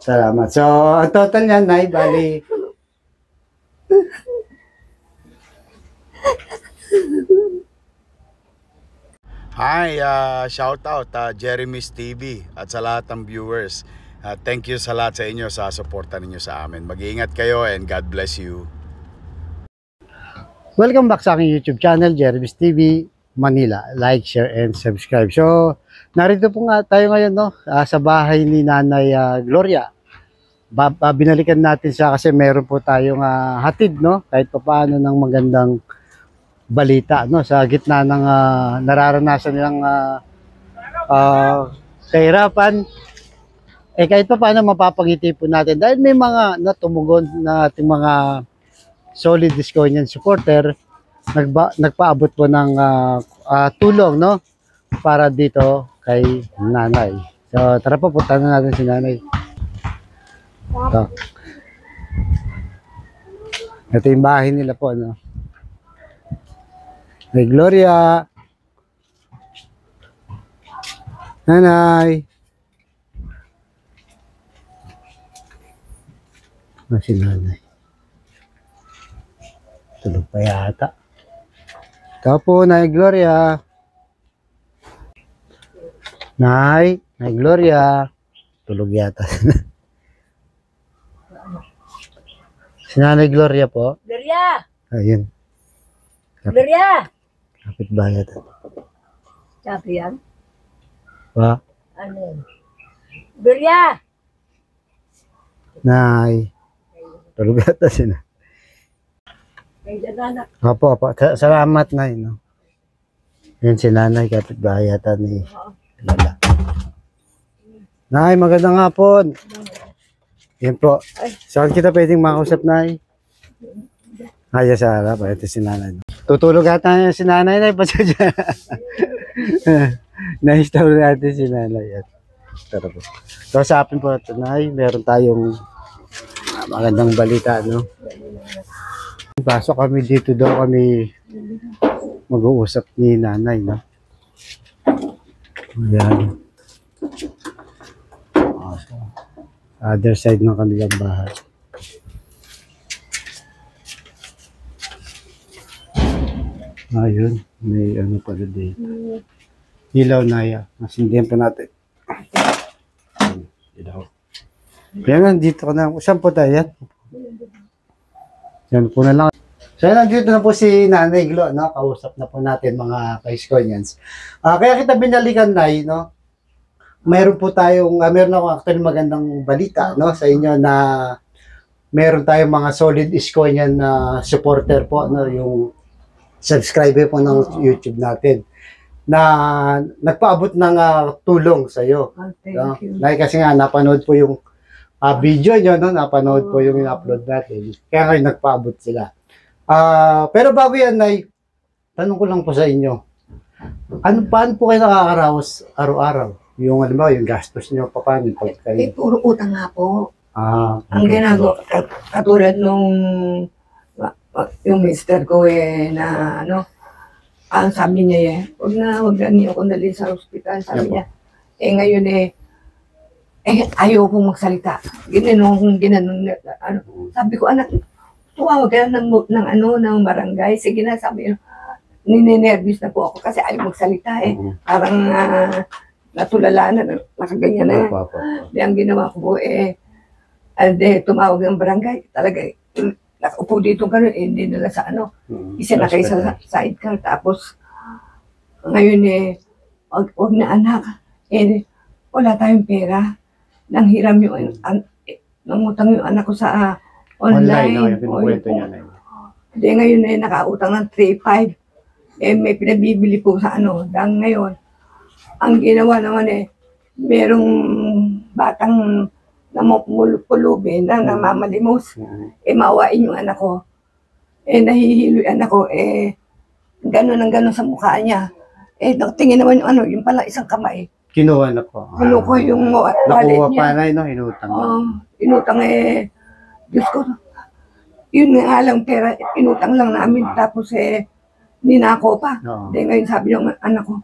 Salamat. So, ang total niyan, Nay, bali. Hi, shout out Jeremy's TV at sa lahat ng viewers. Thank you sa lahat sa inyo sa suporta ninyo sa amin. Mag-iingat kayo and God bless you. Welcome back sa aking YouTube channel, Jeremy's TV Manila. Like, share, and subscribe. So, narito po nga tayo ngayon sa bahay ni Nanay Gloria. Binalikan natin siya kasi meron po tayong hatid, kahit pa paano ng magandang balita sa gitna ng nararanasan nilang kahirapan. Kahit pa paano mapapangiti po natin dahil may mga natumugon na ating mga solid Disconian supporter nagpaabot po ng tulong para dito kay Nanay. So tara po, punta na natin si Nanay. Ito yung bahay nila po, Nay Gloria. Nanay. Si Nanay. Tulog pa yata. Ito po, Nay Gloria. Nay Gloria. Tulog yata. Si Nanay Gloria po. Gloria! Ayun. Gloria! Kapit bayat. Sabi yan? Pa? Ano yan? Gloria! Nay. Tulog yata siya. May dadanak. Opo. Salamat, Nay. Yan si Nanay, kapit bayat ni Lala. Nay, magandang hapon. Yan po. Saan kita pwedeng makausap, Nay? Ay, sa harap. Ito si Nanay. Tutulog ata si Nanay, Nay. Pasensya. Na-install natin si Nanay. Tara po. So, sa akin po ito, Nay, meron tayong magandang balita, Pasok kami dito daw kami mag-uusap ni Nanay, Ayan. Other side ng kanilang bahay. Ayun, may ano pala dito. Ilaw na yan. Masindihan pa natin. Ilaw. Kaya nandito ka na. Saan po tayo yan? Yan po na lang. So nandito na po si Nanay Glo, Kausap na po natin mga ka-Disconians. Kaya kita binalikan, Nay, Meron po tayong, meron ako actually magandang balita, sa inyo na meron tayong mga solid Disconian na supporter po, yung subscriber po ng YouTube natin na nagpaabot ng tulong sa iyo. Thank you. Kasi nga napanood po yung video nyo, napanood po yung in-upload natin. Kaya ngayon nagpaabot sila. Pero bago yan, Nay, tanong ko lang po sa inyo. Paano po kayo nakakaraos araw-araw? Yung yung gastos nyo, paano? Puro utang nga po. Okay. Ang ginagawa, katulad nung yung mister ko na ang sabi niya huwag na niyo akong dalhin sa ospital. Sabi niya, ngayon ayaw kong magsalita. Ginanon, sabi ko, anak, tuwawag ka ng barangay. Sige na, sabi niya, ninenervous na po ako kasi ayaw magsalita Parang natulala na, nakaganyan na. Di ang ginawa ko po tumawag ng barangay. Talaga, nakaupo dito gano'n, hindi nila sa isinakay sa sidecar. Tapos, ngayon wag na anak. Wala tayong pera. Nanghiram yung, nangutang yung anak ko sa online. Hindi, ngayon nakautang ng 3,500. May pinabibili po sa dahil ngayon, ang ginawa naman merong batang namupulubin na namamalimos. Mawain yung anak ko. Nahihilo yung anak ko. Gano'n sa mukha niya. Tingin naman yung yung pala isang kamay. Kinuha na po. Kinuha yung wallet nakuha niya. Pa na, inutang. Inutang Diyos ko. Yun nga lang pera, inutang lang namin. Tapos ninako pa. Ngayon sabi ng anak ko,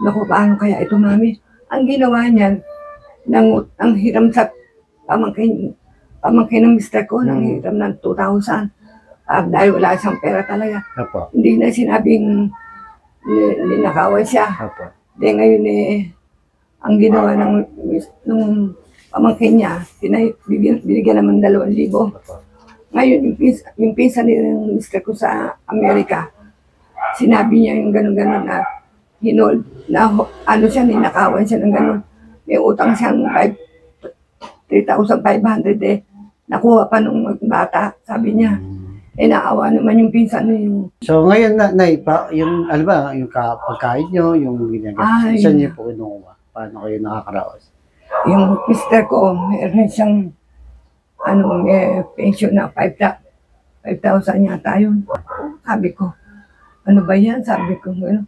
naku, paano kaya ito, mami? Ang ginawa niyan, ang hiram sa pamangkin ng mister ko, nang hiram ng 2,000. Dahil wala siyang pera talaga. Opo. Hindi na sinabing ninakawan siya. Opo. Di ngayon ang ginawa nung pamangkin niya, binigyan naman 2,000. Ngayon, yung pinsan ng mister ko sa Amerika, sinabi niya yung gano'n-gano'n na siya, ninakawan siya ng gano'n. May utang siyang 3,500 nakuha pa nung bata, sabi niya. Naawa naman yung pinsan niyo. So ngayon yung ano ba, yung pagkain nyo, yung ginagawa, saan niyo po kinukuha? Paano kayo nakakaraos? Yung mister ko, meron siyang may pension na 5,000 yata yun. Sabi ko, ano ba yan? Sabi ko, ano?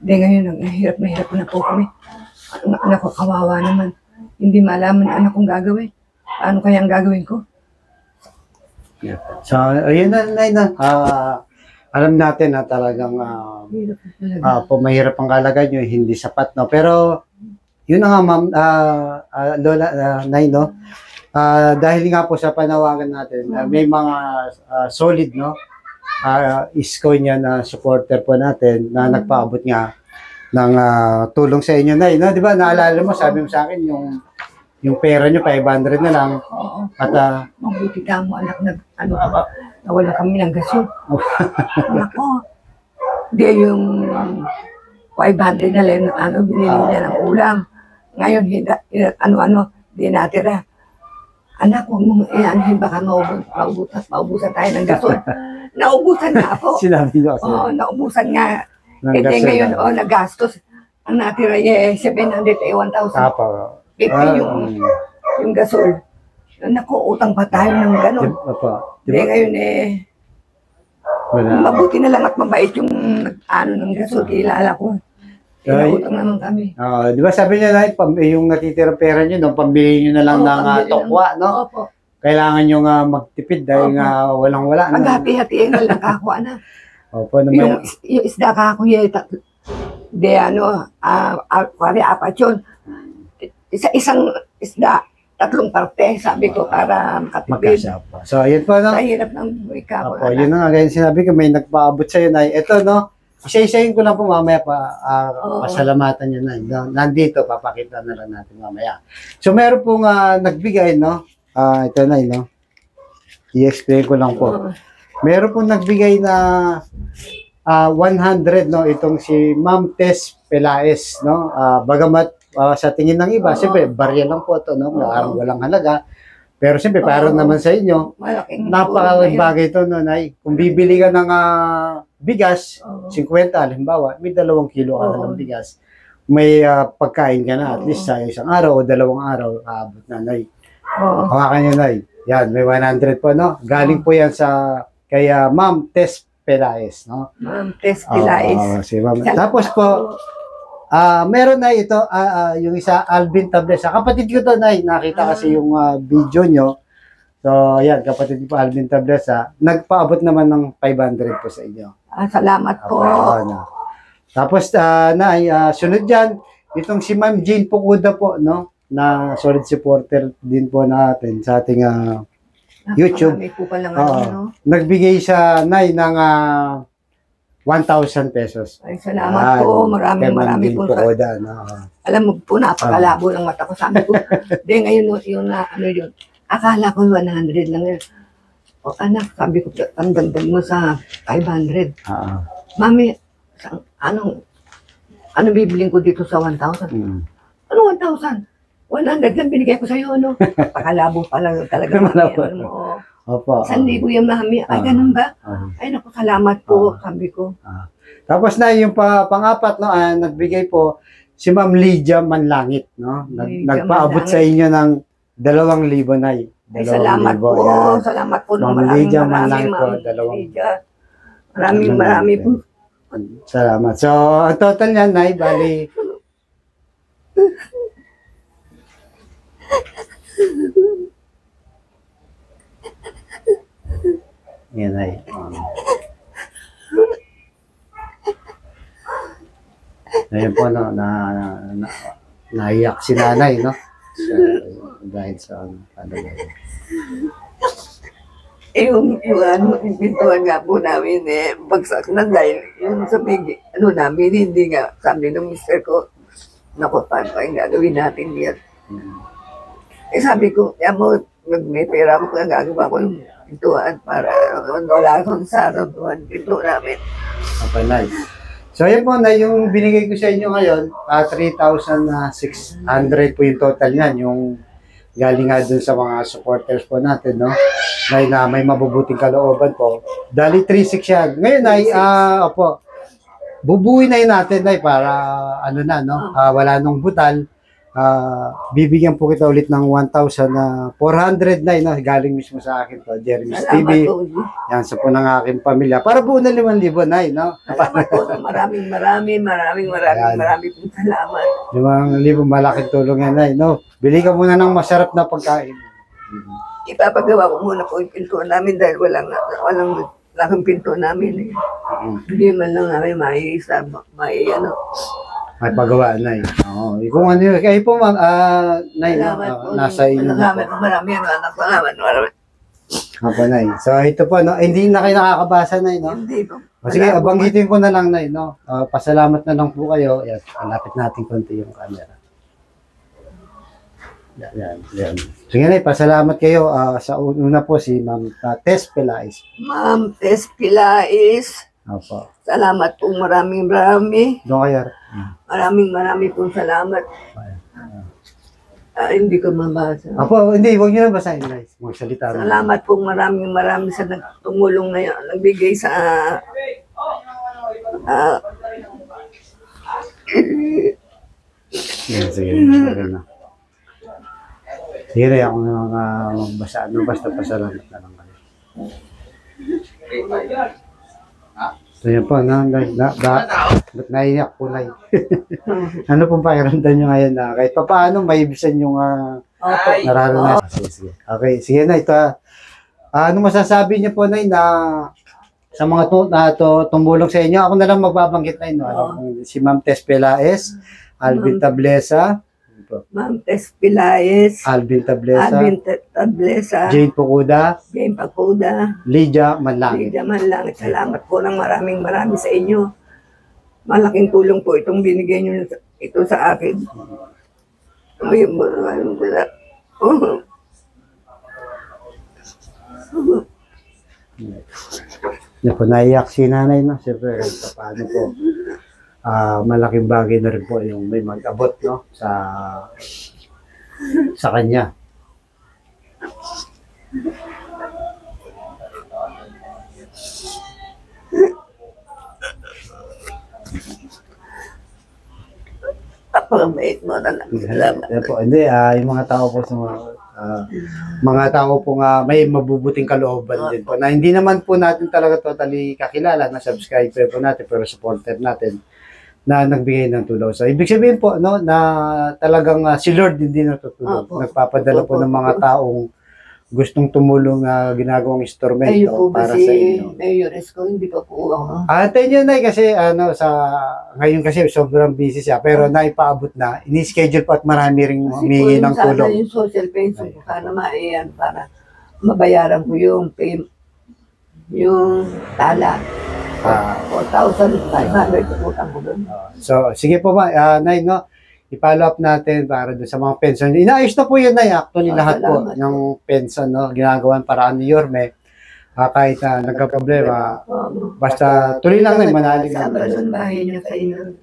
Hindi ngayon, hirap na po kami. Ang anak ko, kawawa naman. Hindi malaman ang anak kong gagawin. Paano kaya ang gagawin ko? So, ayun na. Alam natin na talagang mahirap ang kalagayan nyo, hindi sapat, no? Pero, yun na nga, ma'am, Lola, Nay, no? Dahil nga po sa panawagan natin, may mga solid, no? Isko niya na supporter po natin na nagpaabot nga ng tulong sa inyo, Nay, no? Di ba, naalala mo, sabi mo sa akin, yung pera nyo, 500 na lang. Oo. At, mabuti ka mo, anak, nawala kami ng gasol. Anak ko, di yung 500 na lang, binili niya ng ulam. Ngayon, di natira. Anak, huwag mo, baka maubusan tayo ng gasol. Naubusan nga po. Sinabi nyo kasi. Oo, naubusan nga. Ng Kasi gasol ngayon, na. nagastos. Ang natira 700, 1,000. Apo. 50 yung gasol. Naku, utang pa tayo ng gano'n. Apo. Di ngayon Wala. mabuti na lang at mabait yung ng gasol. Kilala ko. Utang naman kami. Di ba sabi niya, Nay, yung natitira pera nyo, no, pambili nyo na lang ng tokwa, no? Opo. Kailangan nyo nga magtipid dahil nga walang-wala. No? Maghati-hatiin na lang kakuha na. Opo, Yung isda kakuya, apat yun. Isang isda, 3 parte, sabi ko, para makatipid. magkasya po. So, yun po, no? Sa hirap ng buhay ka. Opo, yun na nga, ganyan sinabi ko, may nagpaabot sa'yo, Nay. Ito, no? Isa-isayin ko lang po mamaya pasalamatan nyo, Nay. No? Nandito, papakita na lang natin mamaya. So, meron pong nagbigay, no? Ito, Nay, no? I-explain ko lang po. Meron pong nagbigay na 100, no? Itong si Ma'am Tess Pelaez, no? Bagamat sa tingin ng iba, siyempre, barya lang po ito, no? Walang halaga. Pero siyempre, para naman sa inyo, napakabagay ito, no, Nay. Kung bibili ka ng bigas, 50, halimbawa, may 2 kilo ka na ng bigas. May pagkain ka na, at least sa isang araw o 2 araw, aabot na, Nay. Hawakan nyo, Nay. Yan, may 100 po, no? Galing po yan kay Ma'am Tess Pelaez, no? Ma'am Tess Pelaez. Si Ma'am. Tapos po, meron na ito, yung isa, Alvin Tablesa. Kapatid ko to, Nay. Nakita kasi yung video nyo. So, yan, kapatid ko Alvin Tablesa. Nagpaabot naman ng 500 po sa inyo. Salamat po. Tapos, Nay, sunod dyan, itong si Ma'am Jane Pukuda po, no? Na solid supporter din po natin sa ating YouTube. Po palang, nagbigay siya, Nay, ng 1,000 pesos. Ay, salamat po. Maraming po. Alam mo po, napakalabo ng mata ko. Sabi ko, ngayon yun. Akala ko 100 lang yun. O anak, sabi ko, ang dagdag mo sa 500. Mami, ano bibiling ko dito sa 1,000? Ano 1,000? 100 lang binigay ko sa'yo, ano? Pakalabo pala talaga. Opo. 1,000 yan, Mami. Ay, ganun ba? Ay, naku, salamat po, sabi ko. Tapos na yung pang-apat, no, nagbigay po si Ma'am Lydia Manlangit, no? Nagpaabot sa inyo ng 2,000, Nay. Ay, salamat po. Yan. Salamat po. Ma'am Lydia Manlangit po, 2,000. Marami po. Salamat. So, ang total niyan, Nay, bali... Yan ay. Ngayon po, no, naiyak si nanay, no? dahil sa ano. Yung yung pintuan nga po namin bagsak na dahil yung sa ano namin, hindi nga, sabi ng mister ko, naku, paano kayong gagawin natin yan? Sabi ko, mo, may pera ko kaya gagawa ko ng pintuan para wala akong saratuan pinto namin. Okay, nice. So, yun po na yung binigay ko sa inyo ngayon, 3,600 po yung total niyan, yung galing nga dun sa mga supporters po natin, no? Na may mabubuting kalooban po. Dali 3,600 yan. Ngayon ay, opo, bubuuin na yun natin ay para, ano na, no? Wala nung butal. Bibigyan po kita ulit ng 1,400 na yun, no? Galing mismo sa akin to, Jeremy's TV. Yan, sa po ng aking pamilya. Para buo na 5,000 na yun, no? Salamat po. Maraming pong salamat. 5,000, malaking tulong yan, ay, no? Bili ka muna ng masarap na pagkain. Ipapagawa ko muna po yung pinto namin dahil walang pinto namin. Hindi man lang namin may ano. May pagawaan na eh. Oo. Kung ano yun, kayo po ma'am, Nay, nasa inyo na po. Salamat. Opo, Nay. So ito po, no? Hindi na kayo nakakabasa, Nay, no? Hindi po. O, sige, banggitin ko na lang, Nay, no? Pasalamat na lang po kayo. Yan, malapit natin konti yung camera. Yan. Sige, Nay, pasalamat kayo. Sa una po si Ma'am Tess Pelais. Ma'am Tess Pelais. Opo. Salamat po, marami. Doon kayo. Marami pong salamat. Hindi ko mabasa. Opo, hindi, huwag niyo na basahin, Nay. Magsalita na. Salamat po, marami sa tumulong na yan. Nagbigay sa Sige na. Sige na, ako na magbasa. Basta pasalamat na lang kayo. So yan po, ba't naiyak po, Nay? Ano pong pakiramdam nyo ngayon na kahit pa paano may ibisan yung nararanasan? Sige. Okay, sige na ito. Ano masasabi niyo po, Nay, na sa mga tumulong sa inyo? Ako na lang magbabanggit, Nay, no? Si Ma'am Tess Pelais, Alvin Tablesa, Ma'am Tess Pelais, Alvin Tablesa, Jane Pacuda, Lydia Manlangit. Salamat po ng maraming sa inyo. Malaking tulong po itong binigay nyo ito sa akin. Yan po, naiyak si nanay, no? Siyempre, paano po, malaking bagay na rin po yung may mag-abot, no? Sa kanya. Napakabait mo na lang. Salamat. Yan po, hindi, yung mga tao po sa mga tao po nga may mabubuting kalooban din po na hindi naman po natin talaga totally kakilala na subscriber po natin pero supporter natin na nagbigay ng tulong. So, ibig sabihin po, no, na talagang si Lord hindi natutulong. Nagpapadala po ng mga taong gustong tumulong na ginagawang instrumento para sa inyo. Mayor Esco, hindi pa po ako. Antayin nyo, Nay, kasi ngayon kasi sobrang busy siya, pero naipaabot na, ini-schedule po at marami ring humingi ng tulong. Sana yung social pension ko, sana maiyan para mabayaran ko yung tala. 4,500 utang ko doon. So, sige po ba, Nay, no? I-follow up natin para doon sa mga pension. Inaayos na po yun, Nay. Actually, lahat po ng pension, no? Ginagawan paraan ni Yorme. Kahit nagka-problema. Basta tuloy lang, Nay, manalig lang. Saan bahay niya sa inyo?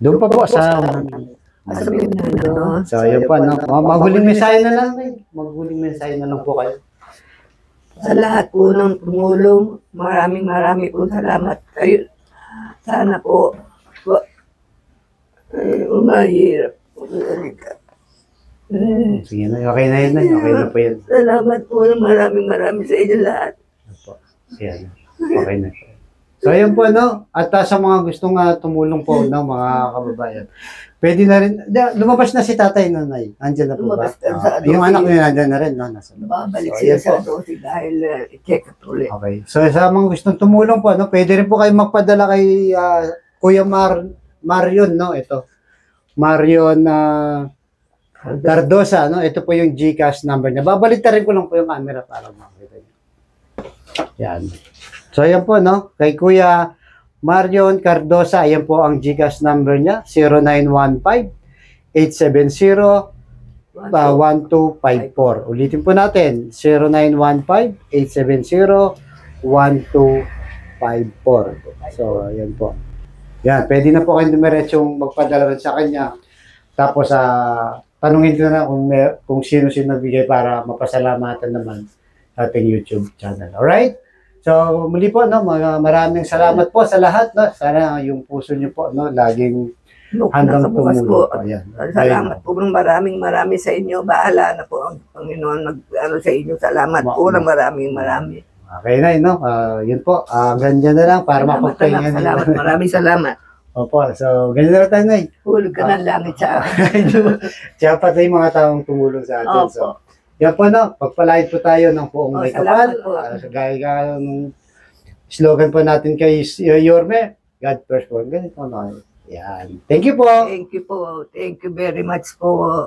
Doon pa po sa... So, yun po, no? Maghuling mensahe na lang, Nay. Maghuling mensahe na lang po kayo. Sa lahat po ng tumulong, marami po salamat kayo. Sana po, umahirap po. Sige na, okay na yun, Nay. Okay na po yun. Salamat po ng marami sa inyo lahat. Yan. Okay na po. So, ayun po, no? At sa mga gustong tumulong po, no, mga kababayan. Pwede na rin, lumabas na si tatay, no, Nay? Andiyan na po ba? Yung anak niya nandiyan na rin, no? Nasa babalik sila sa dosi dahil i-check up ulit. Okay. So, sa mga gustong tumulong po, no, pwede rin po kayo magpadala kay Kuya Marion, no? Ito. Marion Cardosa, no? Ito po yung GCash number niya. Babalita rin ko lang po yung camera para makita niyo. Yan. So, ayan po, no? Kay Kuya Marion Cardosa, ayan po ang GCash number niya, 0915-870-1254. Ulitin po natin, 0915-870-1254. So, ayan po. Yan, pwede na po kayong dumiretsong magpadala rin sa kanya. Tapos, tanungin ko na kung sino-sino nagbigay para mapasalamatan naman sa ating YouTube channel. Alright? So, muli po, no, maraming salamat po sa lahat. No? Sana yung puso niyo po, no, laging hanggang nakabukas tumulo. po. Ayan. Salamat po ng maraming sa inyo. Bahala na po ang Panginoon sa inyo. Salamat po ng maraming. Okay na, no? Yun po. Ganyan na lang para mapagpahinga. Salamat. Maraming salamat. Opo. So, ganyan na lang tayo, Nay. Hulog ka ng langit sa akin. Siya pati yung mga taong tumulong sa atin. Opo. So, yan po, no? Pagpalahid po tayo ng poong may kapal. Salamat po. Gaya ng slogan po natin kay Yorme, God first po. Ganito, no? Yan. Thank you po. Thank you po. Thank you very much po.